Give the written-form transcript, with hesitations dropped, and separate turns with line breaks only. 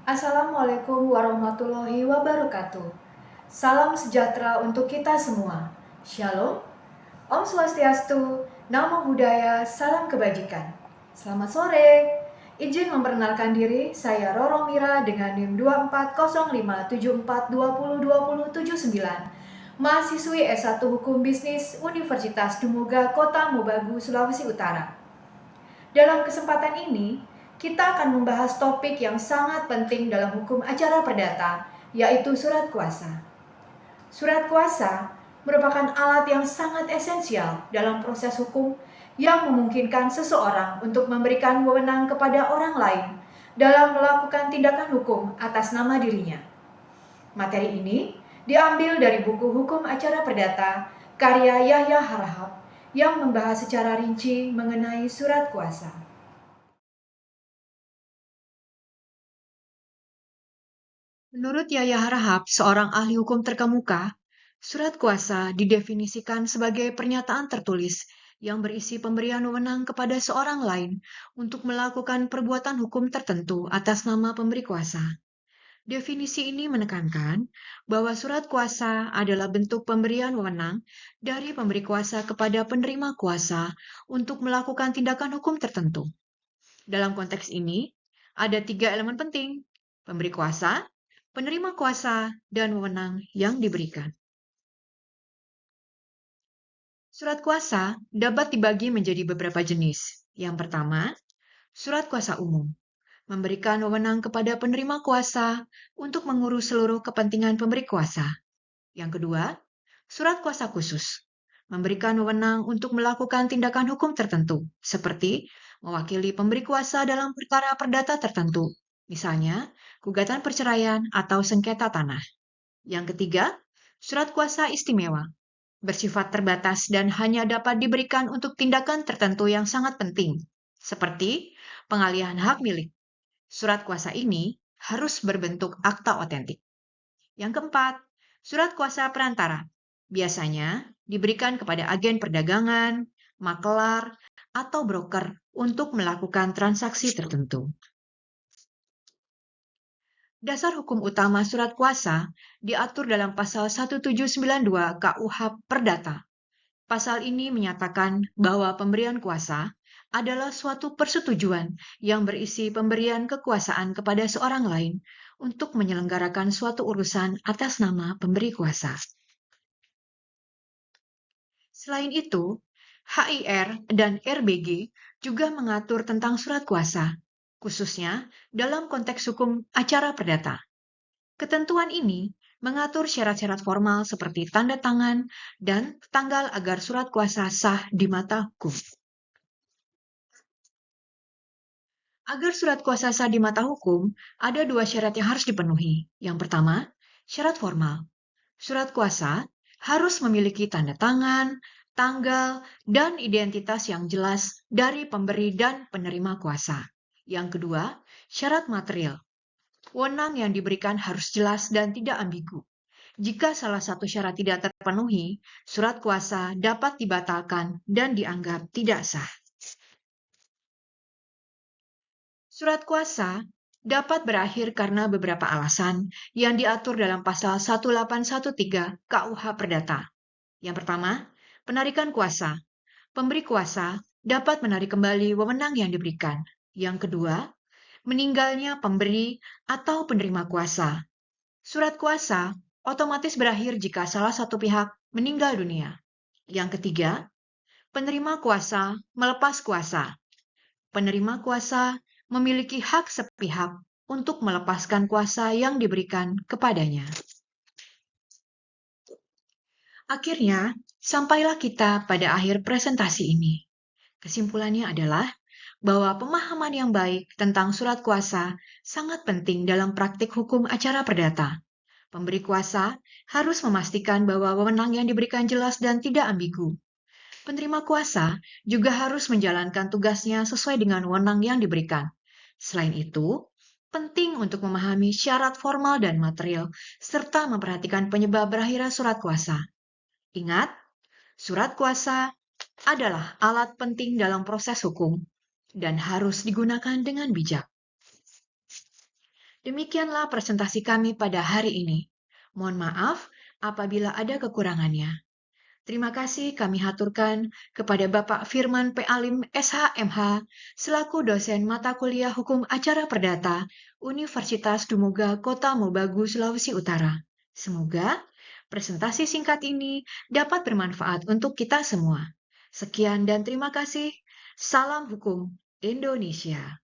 Assalamualaikum warahmatullahi wabarakatuh. Salam sejahtera untuk kita semua. Shalom, Om Swastiastu, Namo Buddhaya, salam kebajikan. Selamat sore. Izin memperkenalkan diri, saya Roro Mira dengan NIM 240574202079. Mahasiswi S1 Hukum Bisnis Universitas Dummuga Kota Mobagu, Sulawesi Utara. Dalam kesempatan ini, kita akan membahas topik yang sangat penting dalam hukum acara perdata, yaitu surat kuasa. Surat kuasa merupakan alat yang sangat esensial dalam proses hukum yang memungkinkan seseorang untuk memberikan wewenang kepada orang lain dalam melakukan tindakan hukum atas nama dirinya. Materi ini diambil dari buku Hukum Acara Perdata karya Yahya Harahap yang membahas secara rinci mengenai surat kuasa. Menurut Yahya Harahap, seorang ahli hukum terkemuka, surat kuasa didefinisikan sebagai pernyataan tertulis yang berisi pemberian wewenang kepada seorang lain untuk melakukan perbuatan hukum tertentu atas nama pemberi kuasa. Definisi ini menekankan bahwa surat kuasa adalah bentuk pemberian wewenang dari pemberi kuasa kepada penerima kuasa untuk melakukan tindakan hukum tertentu. Dalam konteks ini, ada 3 elemen penting: pemberi kuasa, penerima kuasa, dan wewenang yang diberikan. Surat kuasa dapat dibagi menjadi beberapa jenis. Yang pertama, surat kuasa umum, memberikan wewenang kepada penerima kuasa untuk mengurus seluruh kepentingan pemberi kuasa. Yang kedua, surat kuasa khusus, memberikan wewenang untuk melakukan tindakan hukum tertentu, seperti mewakili pemberi kuasa dalam perkara perdata tertentu, misalnya gugatan perceraian atau sengketa tanah. Yang ketiga, surat kuasa istimewa, bersifat terbatas dan hanya dapat diberikan untuk tindakan tertentu yang sangat penting, seperti pengalihan hak milik. Surat kuasa ini harus berbentuk akta otentik. Yang keempat, surat kuasa perantara, biasanya diberikan kepada agen perdagangan, makelar, atau broker untuk melakukan transaksi tertentu. Dasar hukum utama surat kuasa diatur dalam pasal 1792 KUH Perdata. Pasal ini menyatakan bahwa pemberian kuasa adalah suatu persetujuan yang berisi pemberian kekuasaan kepada seorang lain untuk menyelenggarakan suatu urusan atas nama pemberi kuasa. Selain itu, HIR dan RBG juga mengatur tentang surat kuasa, khususnya dalam konteks hukum acara perdata. Ketentuan ini mengatur syarat-syarat formal seperti tanda tangan dan tanggal agar surat kuasa sah di mata hukum. Agar surat kuasa sah di mata hukum, ada 2 syarat yang harus dipenuhi. Yang pertama, syarat formal. Surat kuasa harus memiliki tanda tangan, tanggal, dan identitas yang jelas dari pemberi dan penerima kuasa. Yang kedua, syarat material. Wewenang yang diberikan harus jelas dan tidak ambigu. Jika salah satu syarat tidak terpenuhi, surat kuasa dapat dibatalkan dan dianggap tidak sah. Surat kuasa dapat berakhir karena beberapa alasan yang diatur dalam pasal 1813 KUH Perdata. Yang pertama, penarikan kuasa. Pemberi kuasa dapat menarik kembali wewenang yang diberikan. Yang kedua, meninggalnya pemberi atau penerima kuasa. Surat kuasa otomatis berakhir jika salah satu pihak meninggal dunia. Yang ketiga, penerima kuasa melepas kuasa. Penerima kuasa memiliki hak sepihak untuk melepaskan kuasa yang diberikan kepadanya. Akhirnya, sampailah kita pada akhir presentasi ini. Kesimpulannya adalah bahwa pemahaman yang baik tentang surat kuasa sangat penting dalam praktik hukum acara perdata. Pemberi kuasa harus memastikan bahwa wewenang yang diberikan jelas dan tidak ambigu. Penerima kuasa juga harus menjalankan tugasnya sesuai dengan wewenang yang diberikan. Selain itu, penting untuk memahami syarat formal dan material, serta memperhatikan penyebab berakhirnya surat kuasa. Ingat, surat kuasa adalah alat penting dalam proses hukum dan harus digunakan dengan bijak. Demikianlah presentasi kami pada hari ini. Mohon maaf apabila ada kekurangannya. Terima kasih kami haturkan kepada Bapak Firman P. Alim, SHMH, selaku dosen mata kuliah Hukum Acara Perdata, Universitas Dumuga Kota Mobagu, Sulawesi Utara. Semoga presentasi singkat ini dapat bermanfaat untuk kita semua. Sekian dan terima kasih. Salam Hukum Indonesia.